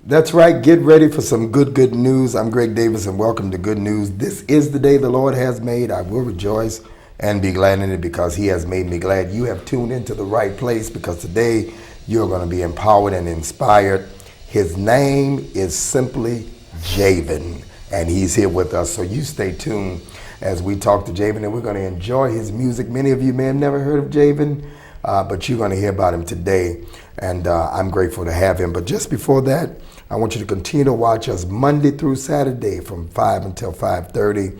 That's right. Get ready for some good news. I'm Greg Davis, and welcome to Good News. This is the day the Lord has made. I will rejoice and be glad in it because He has made me glad. You have tuned into the right place because today you're going to be empowered and inspired. His name is simply Javen, and he's here with us. So you stay tuned as we talk to Javen, and we're going to enjoy his music. Many of you may have never heard of Javen, but you're going to hear about him today, and I'm grateful to have him. But just before that, I want you to continue to watch us Monday through Saturday from 5 until 5:30.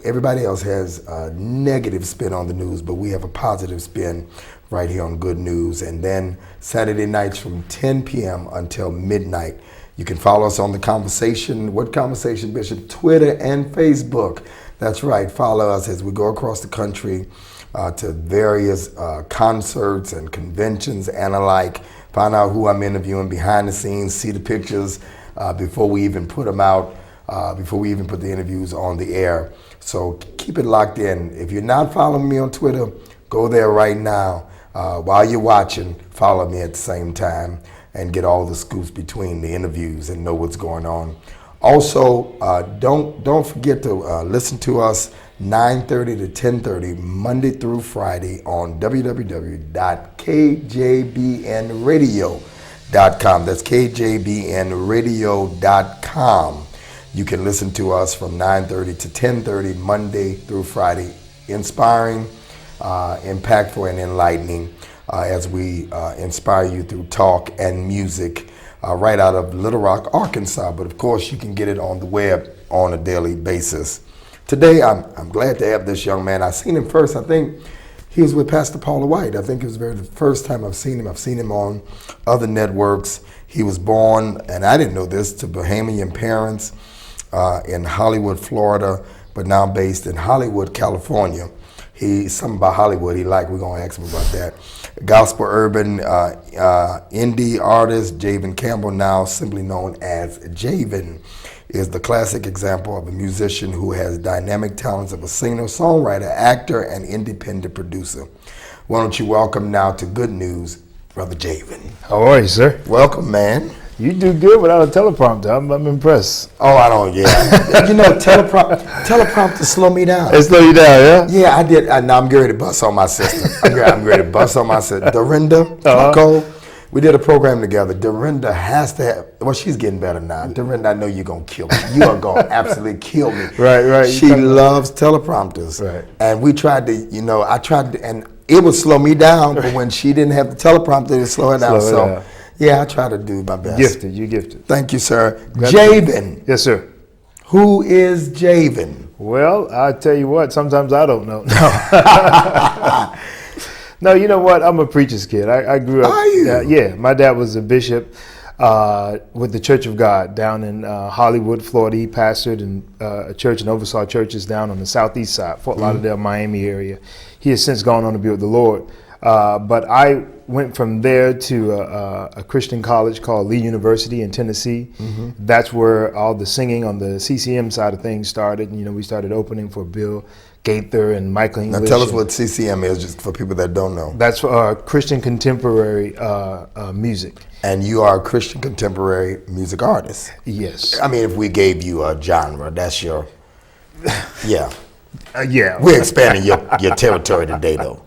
Everybody else has a negative spin on the news, but we have a positive spin right here on Good News. And then Saturday nights from 10 p.m. until midnight. You can follow us on the conversation. What conversation, Bishop? Twitter and Facebook. That's right. Follow us as we go across the country to various concerts and conventions and alike. Find out who I'm interviewing behind the scenes, see the pictures before we even put them out, before we even put the interviews on the air. So keep it locked in. If you're not following me on Twitter, go there right now. While you're watching, follow me at the same time and get all the scoops between the interviews and know what's going on. Also, don't forget to listen to us 9:30 to 10:30 Monday through Friday on www.kjbnradio.com. That's kjbnradio.com. You can listen to us from 9:30 to 10:30 Monday through Friday, inspiring, impactful, and enlightening as we inspire you through talk and music right out of Little Rock, Arkansas. But of course, you can get it on the web on a daily basis. Today, I'm glad to have this young man. I seen him first. I think he was with Pastor Paula White. I think it was the first time I've seen him. I've seen him on other networks. He was born, and I didn't know this, to Bahamian parents in Hollywood, Florida, but now based in Hollywood, California. Something about Hollywood he liked. We're going to ask him about that. Gospel urban indie artist Javen Campbell, now simply known as Javen, is the classic example of a musician who has dynamic talents of a singer, songwriter, actor, and independent producer. Why don't you welcome now to Good News, Brother Javen. How are you, sir? Welcome, man. You do good without a teleprompter. I'm impressed. Oh, I don't, yeah. You know, teleprompter slow me down. It slow you down, yeah? Yeah, I did. Now I'm ready to bust on my sister. I'm ready to bust on my sister. Dorinda, Nicole, we did a program together. Dorinda has to have, well, she's getting better now. Dorinda, I know you're going to kill me. You are going to absolutely kill me. Right. She loves teleprompters. Right. And we tried to, and it would slow me down, but when she didn't have the teleprompter, it would slow her down. Yeah, I try to do my best. You're gifted. Thank you, sir. Javen. Yes, sir. Who is Javen? Well, I tell you what, sometimes I don't know. No, you know what? I'm a preacher's kid. I grew up. Are you? Yeah, my dad was a bishop with the Church of God down in Hollywood, Florida. He pastored a church and oversaw churches down on the southeast side, Fort Lauderdale, Miami area. He has since gone on to be with the Lord. But I went from there to a Christian college called Lee University in Tennessee. Mm-hmm. That's where all the singing on the CCM side of things started. And, we started opening for Bill Gaither and Michael English. Now tell us what CCM is, just for people that don't know. That's Christian contemporary music. And you are a Christian contemporary music artist. Yes. I mean, if we gave you a genre, that's your, yeah. Yeah. We're expanding your territory today, though.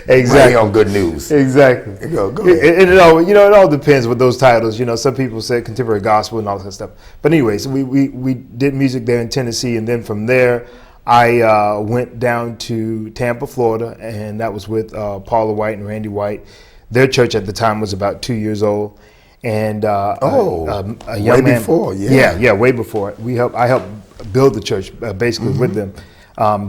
Exactly. Right on Good News. Exactly. Go ahead. It all depends with those titles. Some people say contemporary gospel and all that stuff. But anyway, so we did music there in Tennessee, and then from there, I went down to Tampa, Florida, and that was with Paula White and Randy White. Their church at the time was about 2 years old, and a young man before, way before. I helped build the church basically with them.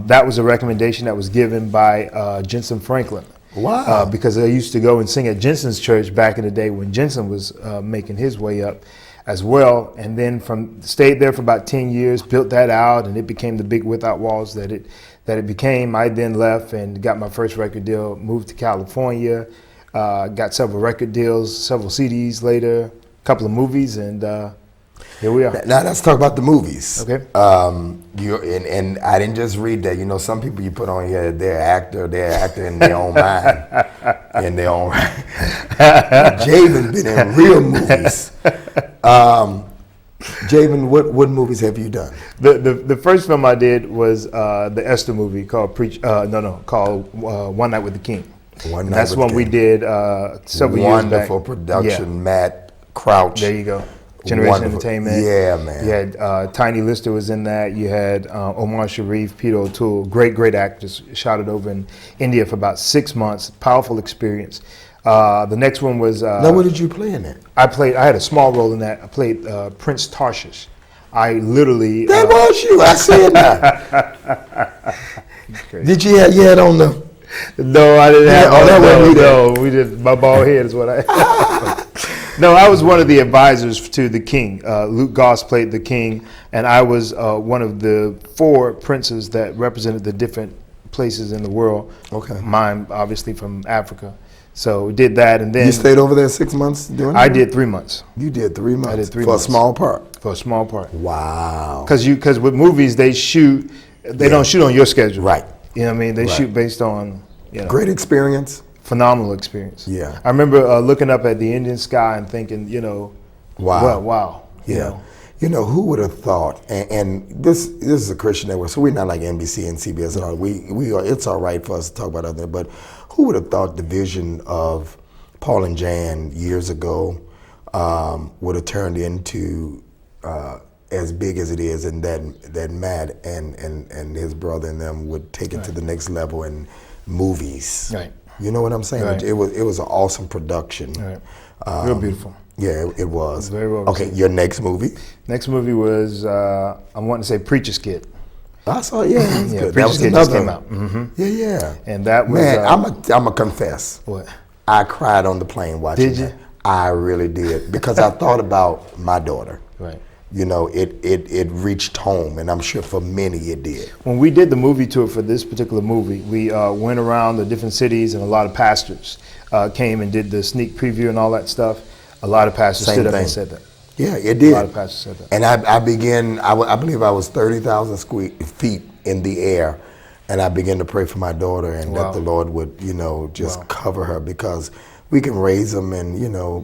That was a recommendation that was given by Jensen Franklin. Wow. Because I used to go and sing at Jensen's church back in the day when Jensen was making his way up as well. And then stayed there for about 10 years, built that out, and it became the big Without Walls that it became. I then left and got my first record deal, moved to California, got several record deals, several CDs later, a couple of movies, and here we are. Now let's talk about the movies. Okay. And I didn't just read that. Some people you put on here, they're actor in their own mind. in their own right. Javen been in real movies. Javen, what movies have you done? The first film I did was the Esther movie called called One Night with the King. One And Night that's with one the we King. did several years back. Wonderful production, Yeah. Matt Crouch. There you go. Generation Wonderful. Entertainment. Yeah, man. You had Tiny Lister was in that. You had Omar Sharif, Peter O'Toole, great actors. Shot it over in India for about 6 months. Powerful experience. The next one was. Now, what did you play in it? I had a small role in that. I played Prince Tarshish. I literally. That was you. I see it now. Did you had on the? No, I didn't have. Oh, that wasn't me. No, we did. My bald head is what I. No, I was one of the advisors to the king. Luke Goss played the king, and I was one of the 4 princes that represented the different places in the world. Okay. Mine, obviously, from Africa. So we did that, and then You stayed over there 6 months doing that? I did 3 months. You did 3 months. I did 3 for months. a small part. For a small part. Wow. Because with movies, they don't shoot on your schedule. Right. You know what I mean? They Right. shoot based on, Great experience. phenomenal experience. Yeah. I remember looking up at the Indian sky and thinking, Wow. wow. Yeah. Who would have thought? And this is a Christian network, so we're not like NBC and CBS at all. We are. It's all right for us to talk about other, but who would have thought the vision of Paul and Jan years ago would have turned into as big as it is, and that Matt and his brother and them would take it to the next level in movies. Right. You know what I'm saying? Right. It was an awesome production. Right. Real beautiful. Yeah, it was. Very well Okay, received. your next movie? Next movie was, I'm wanting to say Preacher's Kid. I saw it. Yeah, that's Yeah, good. That Preacher's was Kid another just came one. out. Yeah. And that was. Man, I'm a confess. What? I cried on the plane watching Did you? that. I really did because I thought about my daughter. Right. It reached home, and I'm sure for many it did. When we did the movie tour for this particular movie, we went around the different cities, and a lot of pastors came and did the sneak preview and all that stuff. A lot of pastors Same stood up thing. and said that. Yeah, it did. A lot of pastors said that. And I believe I was 30,000 feet in the air, and I began to pray for my daughter and Wow. that the Lord would, just Wow. cover her, because we can raise them and,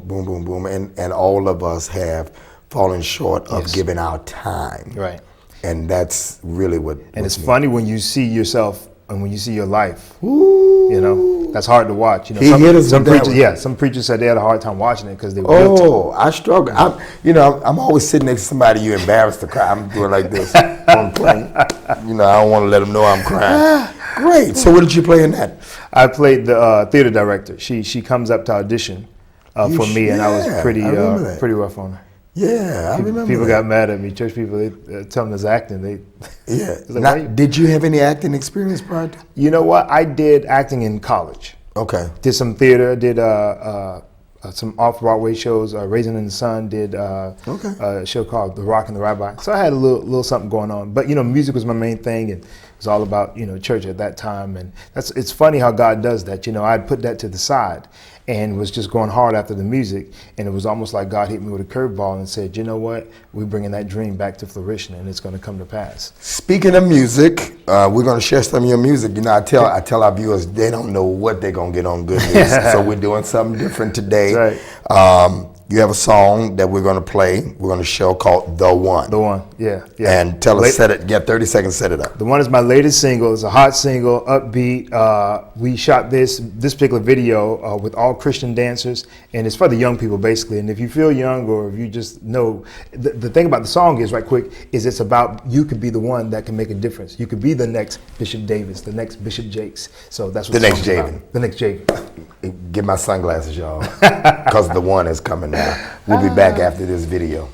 boom, boom, boom. And all of us have fallen short of Yes. giving our time. Right. And that's really what. And it's what's funny when you see yourself and when you see your life. Ooh. That's hard to watch. He hit us some with that preachers, one. yeah, some preachers said they had a hard time watching it because they were guilty. Oh, I struggle. I'm always sitting next to somebody you're embarrassed to cry. I'm doing like this on the plane. I don't want to let them know I'm crying. Great. So what did you play in that? I played the theater director. She comes up to audition for me, and I was yeah, pretty I remember that. pretty rough on her. Yeah, I remember. People that. got mad at me. Church people, they tell them it's acting. Yeah. like, Now, why you- did you have any acting experience prior to? You know what? I did acting in college. Okay. Did some theater. Did some off-Broadway shows. Raisin in the Sun. Did Okay. a show called The Rock and the Rabbi. So I had a little something going on. But music was my main thing, and it was all about church at that time. And it's funny how God does that. I'd put that to the side and was just going hard after the music, and it was almost like God hit me with a curveball and said, you know what, we're bringing that dream back to fruition, and it's going to come to pass. Speaking of music, we're going to share some of your music. I tell our viewers they don't know what they're going to get on Good News, so we're doing something different today. That's right. You have a song that we're going to play. We're going to show called "The One." The One, yeah. And tell us, 30 seconds, set it up. The One is my latest single. It's a hot single, upbeat. We shot this particular video with all Christian dancers, and it's for the young people basically. And if you feel young, or if you just know, the thing about the song is, right quick, is it's about you could be the one that can make a difference. You could be the next Bishop Davis, the next Bishop Jakes. So that's what The next song's about. Javen. The next Javen. Get my sunglasses, y'all, because the one is coming now. We'll be back after this video.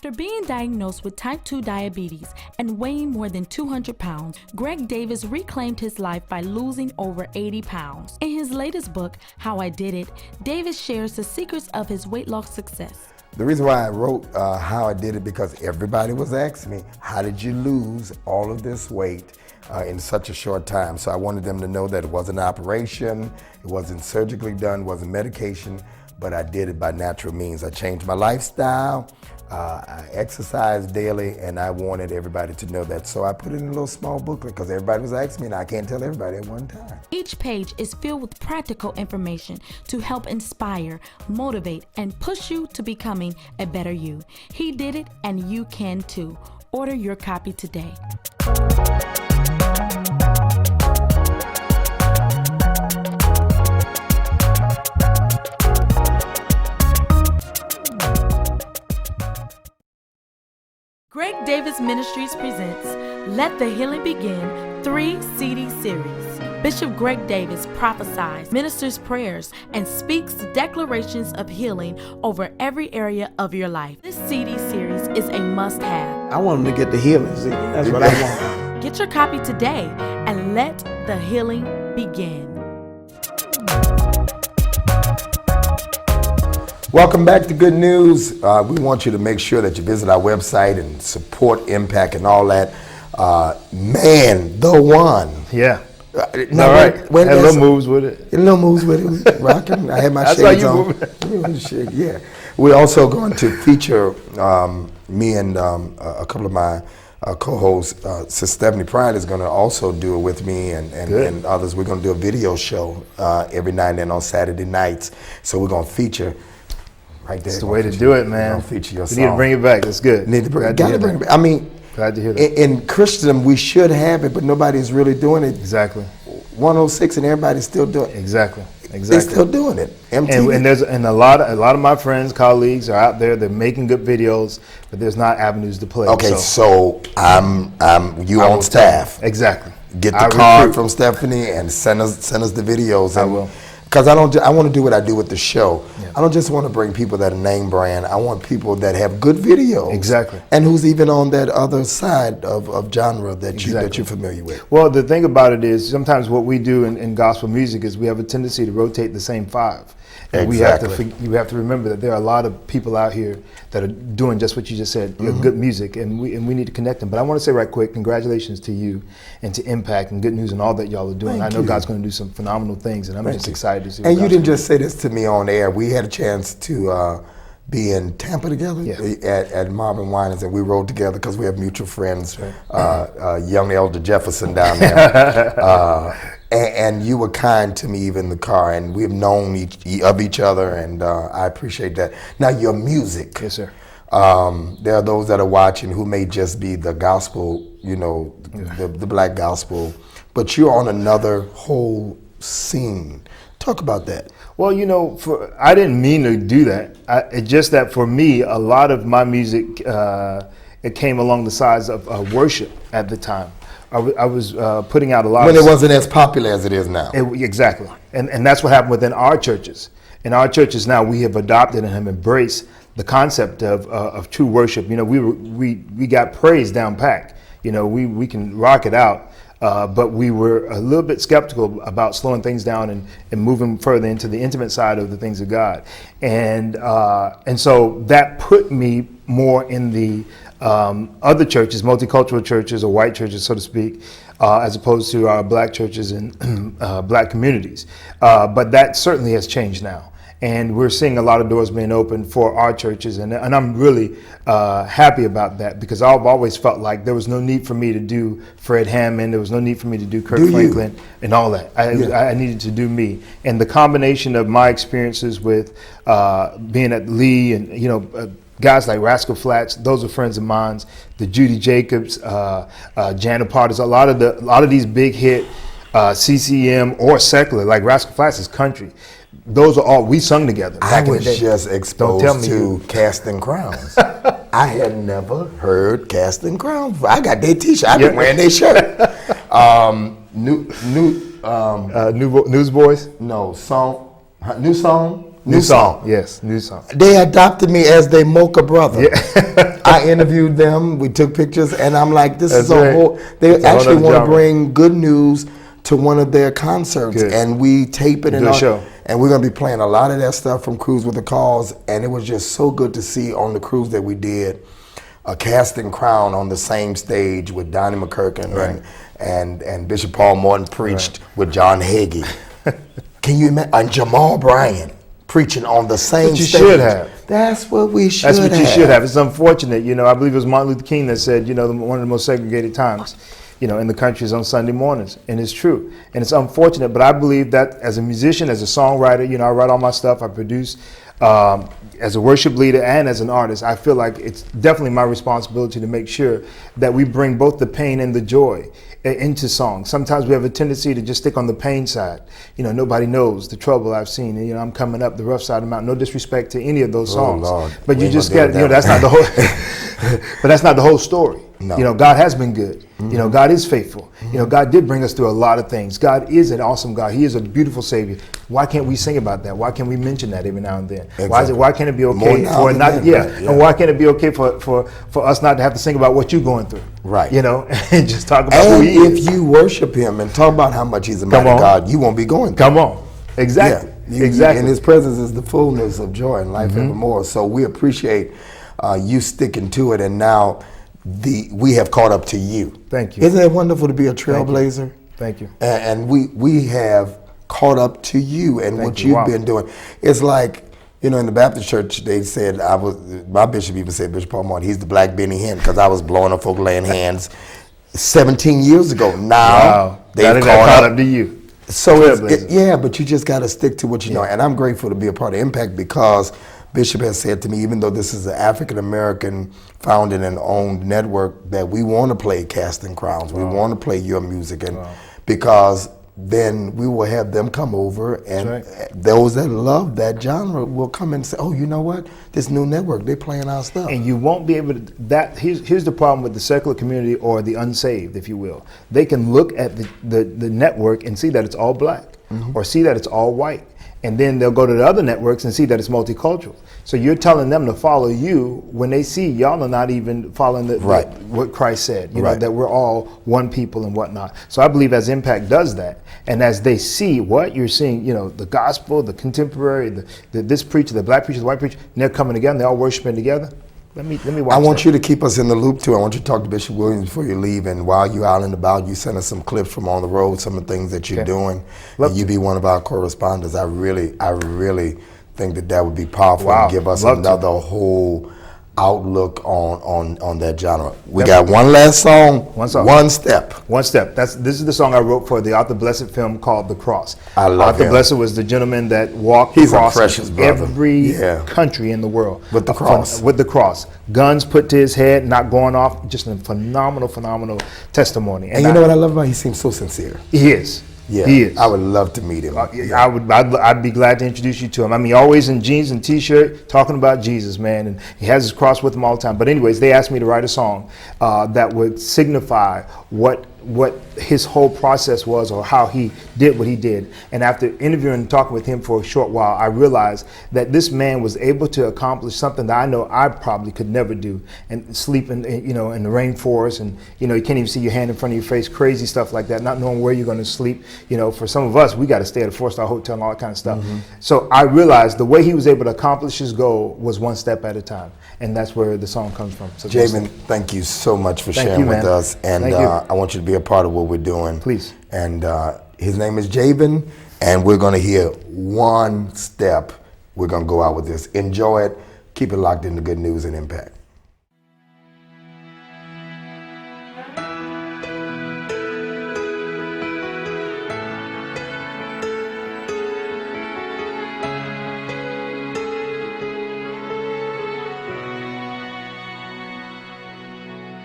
After being diagnosed with type 2 diabetes and weighing more than 200 pounds, Greg Davis reclaimed his life by losing over 80 pounds. In his latest book, How I Did It, Davis shares the secrets of his weight loss success. The reason why I wrote How I Did It, because everybody was asking me, how did you lose all of this weight in such a short time? So I wanted them to know that it wasn't an operation, it wasn't surgically done, it wasn't medication, but I did it by natural means. I changed my lifestyle, I exercised daily, and I wanted everybody to know that. So I put it in a little small booklet because everybody was asking me, and I can't tell everybody at one time. Each page is filled with practical information to help inspire, motivate, and push you to becoming a better you. He did it, and you can too. Order your copy today. Greg Davis Ministries presents Let the Healing Begin 3 CD series. Bishop Greg Davis prophesies, ministers prayers, and speaks declarations of healing over every area of your life. This CD series is a must-have. I want them to get the healing. See, that's what I want. Get your copy today and let the healing begin. Welcome back to Good News. We want you to make sure that you visit our website and support Impact and all that. Man, the one. Yeah. No, All right. Had little moves with it. Little moves with it. Rocking. I had my That's shades how on. you Yeah. We're also going to feature me and a couple of my co-hosts. Sister Stephanie Pride is going to also do it with me and others. We're going to do a video show every now and then on Saturday nights. So we're going to feature. Right there. That's the way to do it, man. Feature your We song. need to bring it back. That's good. Need to bring, gotta bring it back. I mean, glad to hear that. in Christendom, we should have it, but nobody's really doing it. Exactly. 106 and everybody's still doing it. Exactly. They're still doing it. MTV. And a lot of my friends, colleagues are out there. They're making good videos, but there's not avenues to play. Okay, so I'm you on staff. Exactly. Get the card from Stephanie and send us the videos. I will. Because I want to do what I do with the show. Yeah. I don't just want to bring people that are name brand. I want people that have good videos. Exactly. And who's even on that other side of genre that you're familiar with. Well, the thing about it is sometimes what we do in gospel music is we have a tendency to rotate the same five. And Exactly. you have to remember that there are a lot of people out here that are doing just what you just said, good music, and we need to connect them. But I want to say right quick, congratulations to you and to Impact and Good News and all that y'all are doing. Thank I know you. God's going to do some phenomenal things, and I'm just excited to see. And what you God's didn't gonna just say this to me on air. We had a chance to be in Tampa together at Marvin Winans, and we rode together because we have mutual friends, young Elder Jefferson down there. And you were kind to me even in the car, and we've known each other, and I appreciate that. Now, your music. Yes, sir. There are those that are watching who may just be the gospel, the black gospel, but you're on another whole scene. Talk about that. Well, I didn't mean to do that. It's just that for me, a lot of my music, it came along the sides of worship at the time. I was putting out a lot when it wasn't as popular as it is now. Exactly. And that's what happened within our churches. In our churches now, we have adopted and have embraced the concept of true worship. We got praise down packed. We can rock it out. But we were a little bit skeptical about slowing things down and moving further into the intimate side of the things of God. And so that put me more in the other churches, multicultural churches or white churches, so to speak, as opposed to our black churches and black communities. But that certainly has changed now. And we're seeing a lot of doors being opened for our churches. And I'm really happy about that, because I've always felt like there was no need for me to do Fred Hammond. There was no need for me to do Kirk Franklin and all that. I needed to do me. And the combination of my experiences with being at Lee and, guys like Rascal Flatts, those are friends of mine. The Judy Jacobs, Jana Parters, a lot of these big hit CCM or secular, like Rascal Flatts is country. Those are all we sung together. I was just exposed to Casting Crowns. I had never heard Casting Crowns. I got their T-shirt. I've been wearing their shirt. Newsboys? No, New song. Yes, new song. They adopted me as their mocha brother. Yeah. I interviewed them. We took pictures, and I'm like, this That's is a right. whole. They It's a whole actually nother want to genre. bring good news to one of their concerts, Good. and we tape it and Good all, show. and we're gonna be playing a lot of that stuff from Cruise with the Cause, and it was just so good to see on the cruise that we did a casting crown on the same stage with Donnie McKirkin Right. and Bishop Paul Morton preached with John Hagee. Can you imagine? And Jamal Bryant preaching on the same you stage. should have. That's what we should That's have. what you should have. It's unfortunate, I believe it was Martin Luther King that said, one of the most segregated times, in the country is on Sunday mornings. And it's true. And it's unfortunate, but I believe that as a musician, as a songwriter, I write all my stuff, I produce, as a worship leader and as an artist, I feel like it's definitely my responsibility to make sure that we bring both the pain and the joy into songs. Sometimes we have a tendency to just stick on the pain side. Nobody knows the trouble I've seen. And, I'm coming up the rough side of the mountain. No disrespect to any of those songs. Lord. But We you ain't just gonna got, deal with that's not that. the whole, but that's not the whole story. No. God has been good. God is faithful. God did bring us through a lot of things. God is an awesome God. He is a beautiful Savior. Why can't we sing about that? Why can't we mention that every now and then? Exactly. Why can't it be More okay now for it than not? then, Yeah. right, yeah. And why can't it be okay for us not to have to sing about what you're going through? Right. And just talk about who And He is. if you worship Him and talk about how much He's a mighty on. God, you won't be going through. Come on. Exactly. In His presence is the fullness of joy and life evermore. So we appreciate you sticking to it, and now we have caught up to you. Thank you. Isn't it wonderful to be a trailblazer? Thank you. And we have caught up to you and what you. you've Wow. been doing. It's like, in the Baptist church, they said my bishop even said, Bishop Paul Martin, he's the black Benny Hinn, because I was blowing up folk laying hands 17 years ago. Now Wow. they've caught up to you. So Trailblazer. but you just got to stick to what you know. And I'm grateful to be a part of Impact, because Bishop has said to me, even though this is an African American founded and owned network, that we want to play Casting Crowns. We want to play your music, and because then we will have them come over, and those that love that genre will come and say, oh, you know what? This new network, they're playing our stuff. And you won't be able to, here's the problem with the secular community, or the unsaved, if you will. They can look at the network and see that it's all black, or see that it's all white. And then they'll go to the other networks and see that it's multicultural. So you're telling them to follow you when they see y'all are not even following what Christ said, you know, that we're all one people and whatnot. So I believe as Impact does that, and as they see what you're seeing, the gospel, the contemporary, this preacher, the black preacher, the white preacher, and they're coming together, and they're all worshiping together. Let me watch I want that. you to keep us in the loop too. I want you to talk to Bishop Williams before you leave, and while you're out and about, you send us some clips from on the road, some of the things that you're doing, and you be one of our correspondents. I really think that would be powerful and give us another whole outlook on that genre. We got one last song. One Step. One Step. This is the song I wrote for the Arthur Blessed film called The Cross. I love Arthur him. Blessed was the gentleman that walked He's a across precious brother. every country in the world. With the cross. With the cross. Guns put to his head, not going off. Just a phenomenal testimony. And you know what I love about him? He seems so sincere. He is. Yeah, he is. I would love to meet him. I'd be glad to introduce you to him. I mean, always in jeans and t-shirt, talking about Jesus, man, and he has his cross with him all the time. But anyways, they asked me to write a song that would signify what his whole process was, or how he did what he did. And after interviewing and talking with him for a short while, I realized that this man was able to accomplish something that I know I probably could never do, and sleep in the rainforest, and you can't even see your hand in front of your face, crazy stuff like that, not knowing where you're going to sleep. For some of us, we got to stay at a 4-star hotel and all that kind of stuff. So I realized the way he was able to accomplish his goal was one step at a time, and that's where the song comes from. So Javen, thank you so much for sharing with us, and I want you to be a part of what we're doing. Please. And his name is Javen, and we're going to hear One Step. We're going to go out with this. Enjoy it. Keep it locked into Good News and Impact.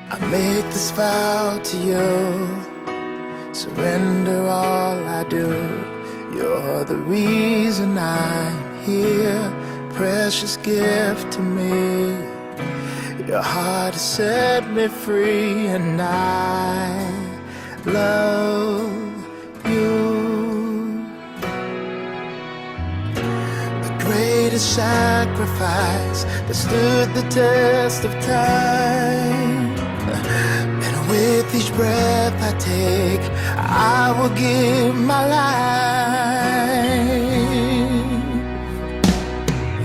I make this vow to you, surrender all I do. You're the reason I'm here, precious gift to me. Your heart has set me free, and I love you. The greatest greatest sacrifice that stood the test of time. And with each breath I take, I will give my life.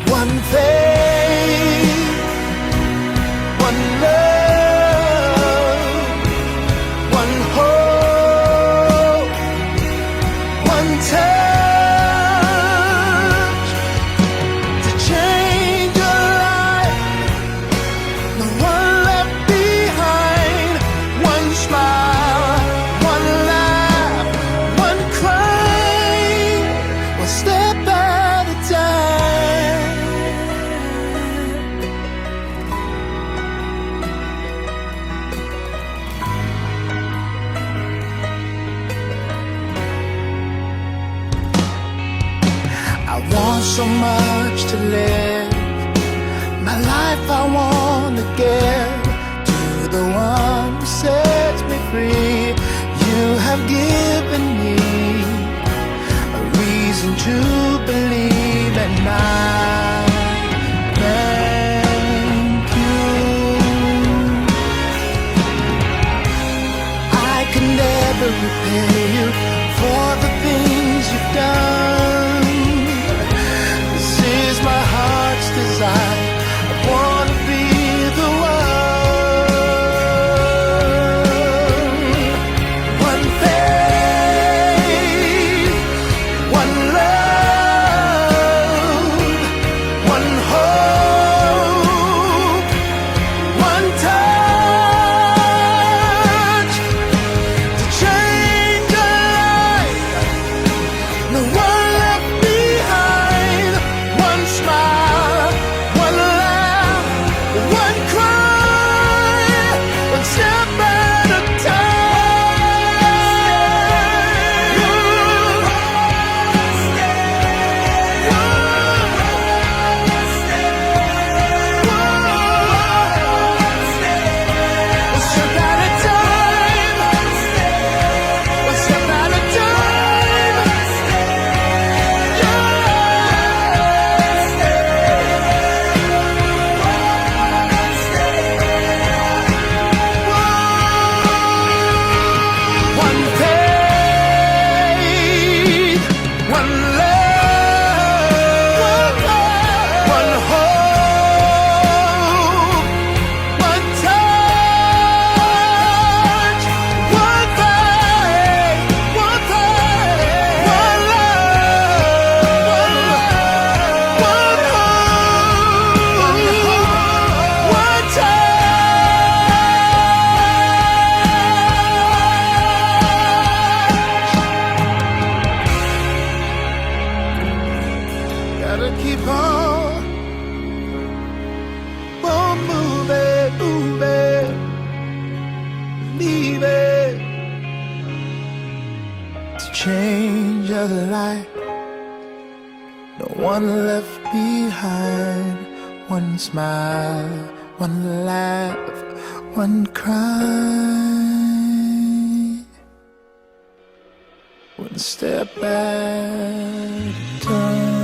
One faith, one love, one hope, one touch to change your life. No one left behind. One smile, one laugh, one cry, one step at a time. I want so much to live. My life I want to give to the one who sets me free. You have given me a reason to believe, and I thank you. I can never repay you for the things you've done. This is my heart's desire. I wanna be the one. One faith, one love, one hope, one touch to change a life. No one left behind. One smile, one laugh, one cry, one step at a one faith, one love, one hope, one touch, one faith, one faith, one love, one hope, one touch. Gotta keep on moving, moving, leaving to change your life. No one left behind. One smile, one laugh, one cry, one step at a time.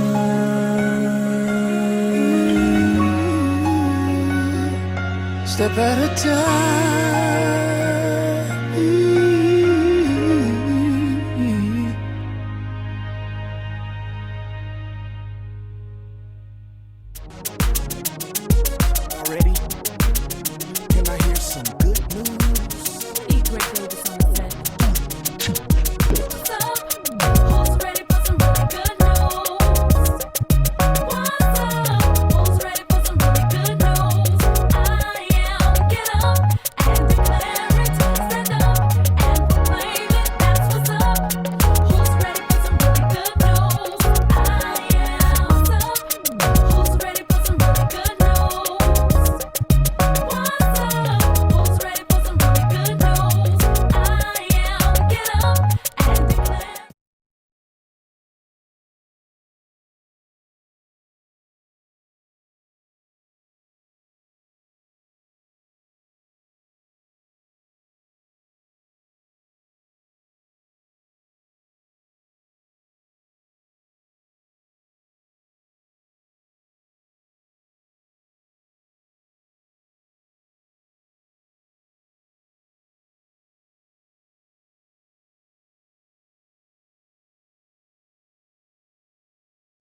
Step at a time.